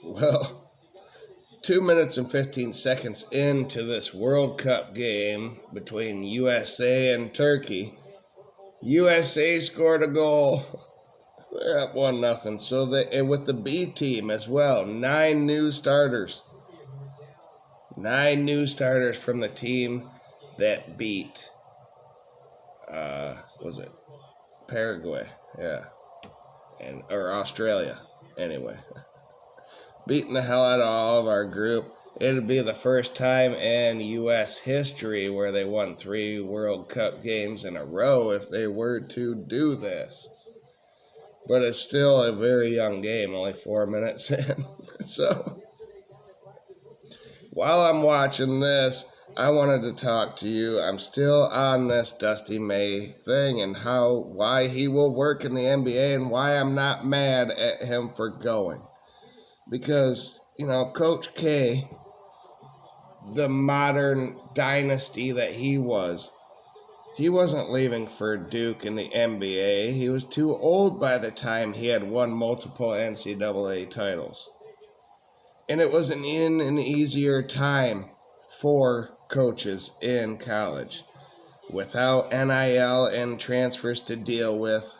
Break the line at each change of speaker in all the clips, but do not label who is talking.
Well, 2 minutes and 15 seconds into this World Cup game between USA and Turkey, USA scored a goal. They're up 1-0. So with the B team as well, 9 new starters. 9 new starters from the team that beat, was it Paraguay? Yeah. Or Australia, anyway. Beating the hell out of all of our group. It'll be the first time in U.S. history where they won 3 World Cup games in a row if they were to do this. But it's still a very young game, only 4 minutes in. So, while I'm watching this, I wanted to talk to you. I'm still on this Dusty May thing and why he will work in the NBA and why I'm not mad at him for going. Because, Coach K, the modern dynasty that he wasn't leaving for Duke in the NBA. He was too old by the time he had won multiple NCAA titles. And it was an easier time for coaches in college without NIL and transfers to deal with.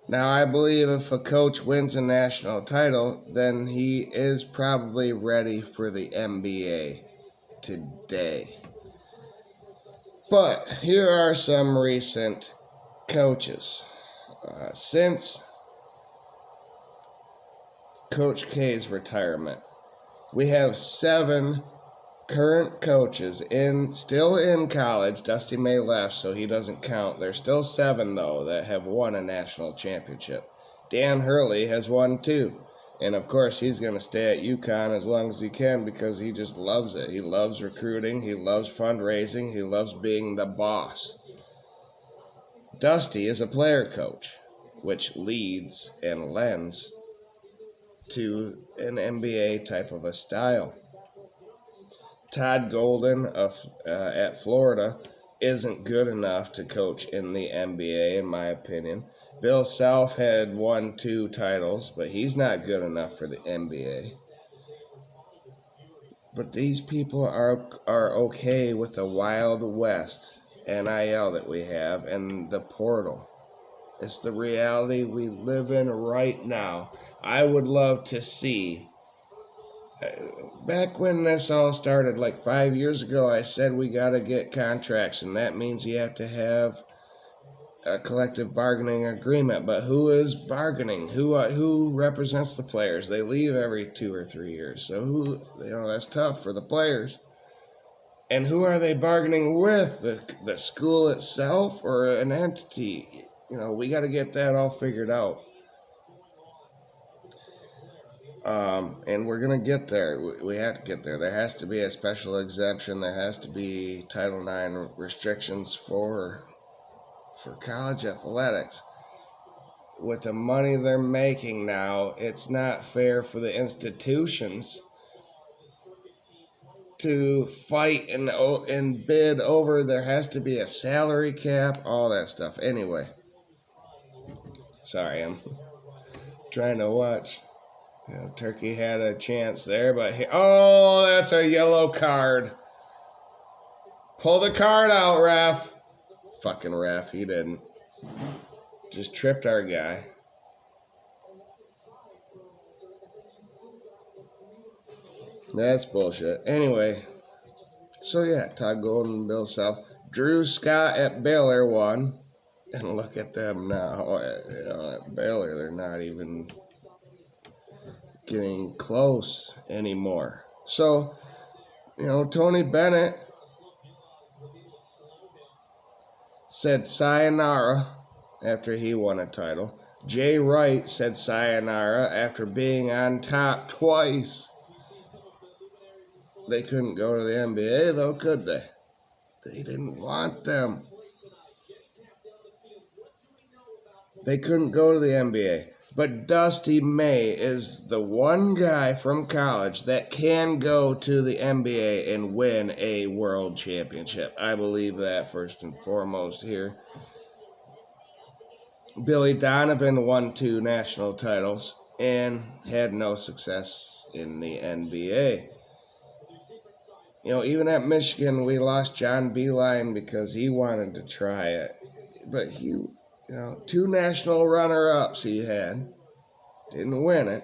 Now, I believe if a coach wins a national title, then he is probably ready for the NBA today. But here are some recent coaches. Since Coach K's retirement, we have 7 current coaches still in college. Dusty May left, so he doesn't count. There's still 7, though, that have won a national championship. Dan Hurley has won 2. And, of course, he's going to stay at UConn as long as he can because he just loves it. He loves recruiting. He loves fundraising. He loves being the boss. Dusty is a player coach, which leads and lends to an NBA type of a style. Todd Golden at Florida isn't good enough to coach in the NBA, in my opinion. Bill Self had won 2 titles, but he's not good enough for the NBA. But these people are okay with the Wild West NIL that we have and the portal. It's the reality we live in right now. I would love to see. Back when this all started, like 5 years ago, I said we got to get contracts, and that means you have to have a collective bargaining agreement. But who is bargaining? Who represents the players? They leave every 2 or 3 years, so that's tough for the players. And who are they bargaining with? The school itself or an entity? We got to get that all figured out. And we're going to get there. We have to get there. There has to be a special exemption. There has to be Title IX restrictions for college athletics. With the money they're making now, it's not fair for the institutions to fight and bid over. There has to be a salary cap, all that stuff. Anyway, sorry, I'm trying to watch. Turkey had a chance there, but that's a yellow card. Pull the card out, ref. Fucking ref, he didn't. Just tripped our guy. That's bullshit. Anyway, so yeah, Todd Golden, Bill Self. Drew Scott at Baylor won. And look at them now. At Baylor, they're not even getting close anymore. So, Tony Bennett said sayonara after he won a title. Jay Wright said sayonara after being on top twice. They couldn't go to the NBA, though, could they? They didn't want them. They couldn't go to the NBA. But Dusty May is the one guy from college that can go to the NBA and win a world championship. I believe that first and foremost here. Billy Donovan won 2 national titles and had no success in the NBA. Even at Michigan, we lost John Beilein because he wanted to try it. But 2 national runner-ups he had. Didn't win it.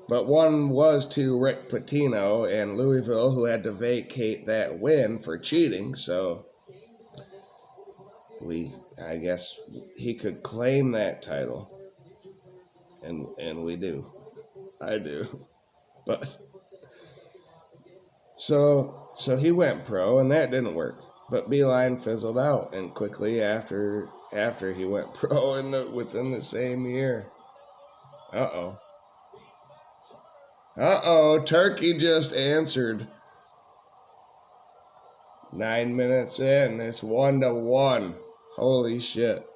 But one was to Rick Pitino and Louisville, who had to vacate that win for cheating. So I guess he could claim that title. And we do. I do. But so he went pro, and that didn't work. But Beilein fizzled out, and quickly after he went pro within the same year. Turkey just answered. 9 minutes in, it's 1-1. Holy shit.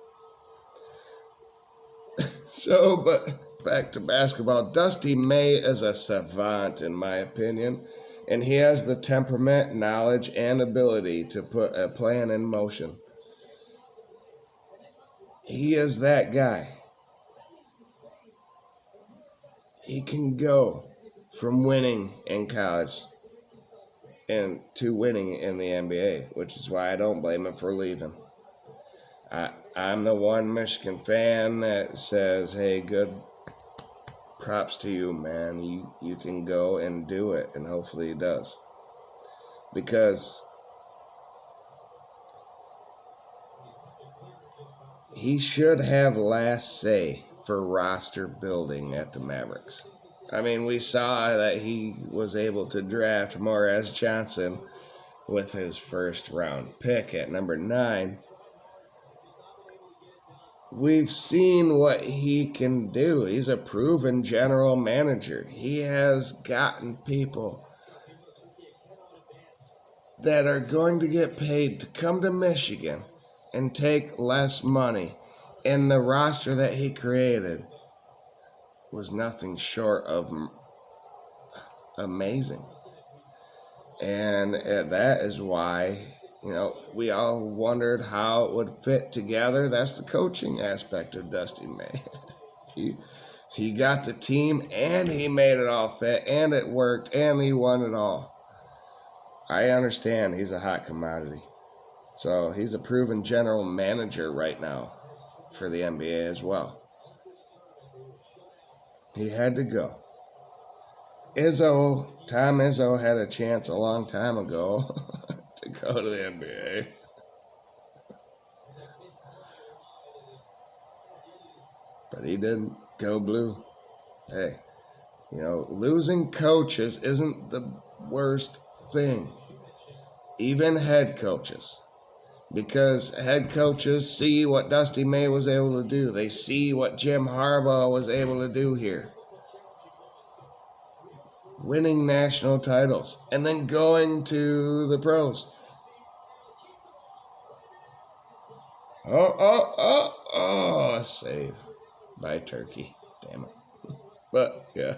But back to basketball. Dusty May is a savant, in my opinion, and he has the temperament, knowledge, and ability to put a plan in motion. He is that guy. He can go from winning in college and to winning in the NBA, which is why I don't blame him for leaving. I'm the one Michigan fan that says, hey, good props to you, man. You can go and do it, and hopefully he does. Because he should have last say for roster building at the Mavericks. I mean, we saw that he was able to draft Morris Johnson with his first round pick at number 9. We've seen what he can do. He's a proven general manager. He has gotten people that are going to get paid to come to Michigan and take less money. And the roster that he created was nothing short of amazing. And that is why, we all wondered how it would fit together. That's the coaching aspect of Dusty May. He got the team, and he made it all fit, and it worked, and he won it all. I understand he's a hot commodity. So he's a proven general manager right now for the NBA as well. He had to go. Tom Izzo had a chance a long time ago to go to the NBA. But he didn't go blue. Hey, losing coaches isn't the worst thing. Even head coaches. Because head coaches see what Dusty May was able to do. They see what Jim Harbaugh was able to do here. Winning national titles. And then going to the pros. A save by Turkey. Damn it. But, yeah.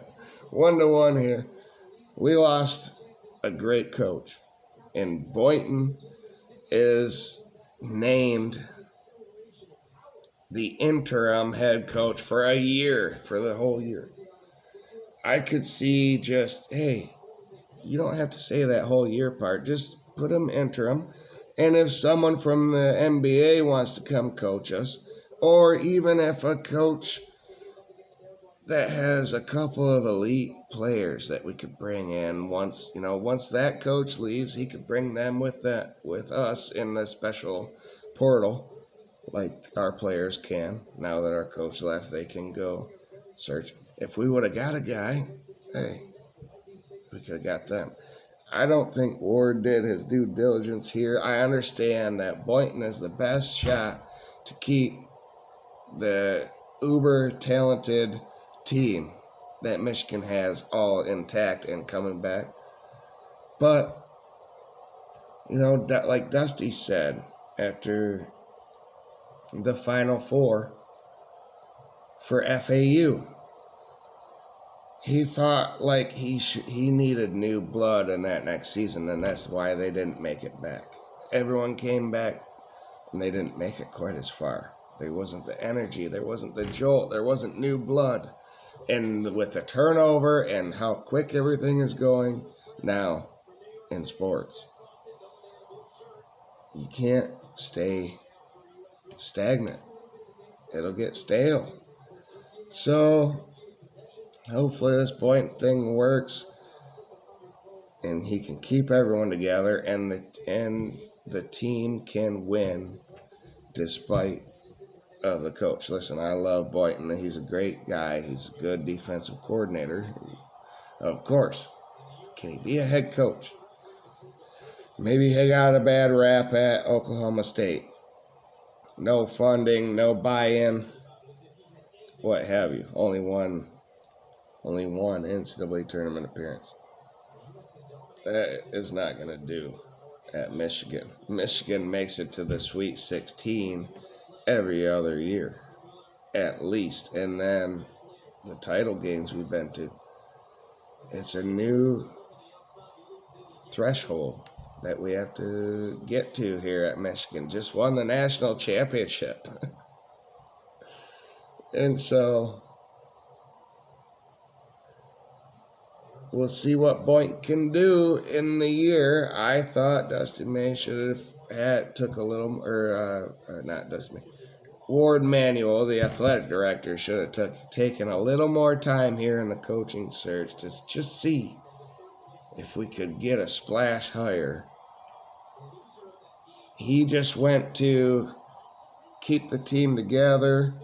1-1 here. We lost a great coach. And Boynton is named the interim head coach for a year, for the whole year. I could see just, hey, you don't have to say that whole year part. Just put him interim. And if someone from the NBA wants to come coach us, or even if a coach that has a couple of elite players that we could bring in once that coach leaves, he could bring them with us in the special portal, like our players can. Now that our coach left, they can go search. If we would have got a guy, hey, we could have got them. I don't think Ward did his due diligence here. I understand that Boynton is the best shot to keep the uber talented team that Michigan has all intact and coming back. But, like Dusty said after the Final Four for FAU, he thought like he needed new blood in that next season, and that's why they didn't make it back. Everyone came back, and they didn't make it quite as far. There wasn't the energy. There wasn't the jolt. There wasn't new blood. And with the turnover and how quick everything is going now in sports, you can't stay stagnant. It'll get stale. So hopefully this Boynton thing works and he can keep everyone together and the team can win despite of the coach. Listen, I love Boynton. He's a great guy. He's a good defensive coordinator. Of course. Can he be a head coach? Maybe he got a bad rap at Oklahoma State. No funding, no buy-in, what have you. Only one NCAA tournament appearance. That is not going to do at Michigan. Michigan makes it to the Sweet 16 every other year, at least. And then the title games we've been to. It's a new threshold that we have to get to here at Michigan. Just won the national championship. And so we'll see what Boynton can do in the year. I thought Dusty May should have took a little, not Dusty May. Ward Manuel, the athletic director, should have taken a little more time here in the coaching search to just see if we could get a splash hire. He just went to keep the team together.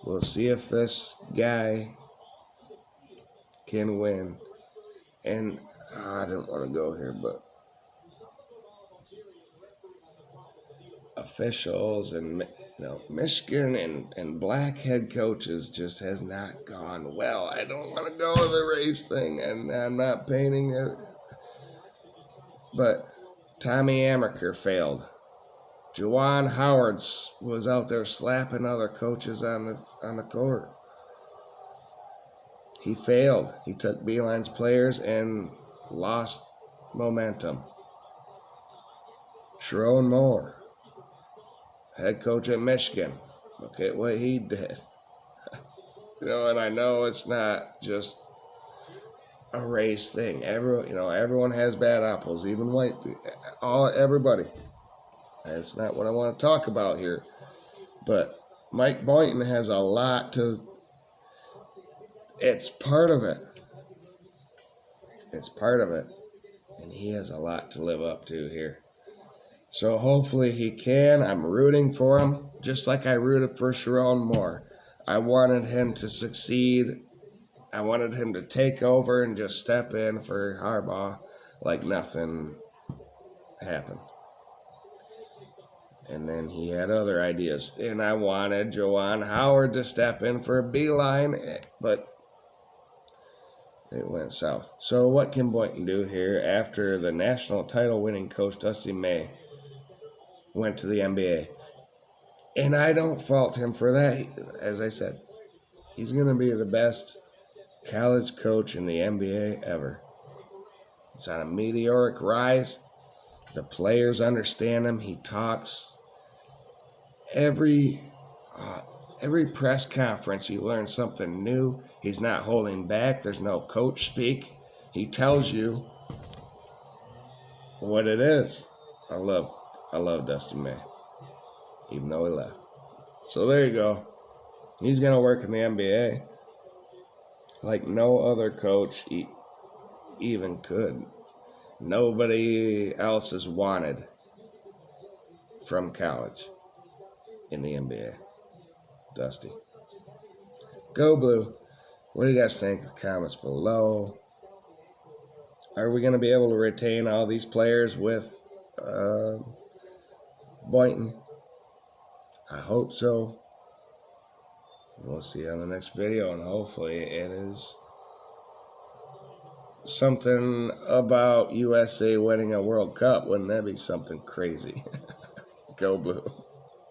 We'll see if this guy can win. And I didn't want to go here, but officials and Michigan and black head coaches just has not gone well. I don't want to go to the race thing, and I'm not painting it. But Tommy Amaker failed. Juwan Howard was out there slapping other coaches on the court. He failed. He took Beeline's players and lost momentum. Sharon Moore, head coach at Michigan. Look at what he did. And I know it's not just a race thing. Everyone has bad apples, even white people. Everybody. That's not what I want to talk about here. But Mike Boynton has a lot to. It's part of it. It's part of it. And he has a lot to live up to here. So hopefully he can. I'm rooting for him, just like I rooted for Sharon Moore. I wanted him to succeed. I wanted him to take over and just step in for Harbaugh like nothing happened. And then he had other ideas. And I wanted Juwan Howard to step in for Beeline, but it went south. So what can Boynton do here after the national title winning coach Dusty May went to the NBA? And I don't fault him for that. As I said, he's going to be the best college coach in the NBA ever. He's on a meteoric rise. The players understand him. He talks. Every press conference, you learn something new. He's not holding back. There's no coach speak. He tells you what it is. I love Dusty May, even though he left. So there you go. He's going to work in the NBA like no other coach even could. Nobody else is wanted from college in the NBA. Dusty. Go Blue. What do you guys think? Comments below. Are we going to be able to retain all these players with Boynton? I hope so. We'll see you on the next video, and hopefully it is something about USA winning a World Cup. Wouldn't that be something crazy? Go Blue.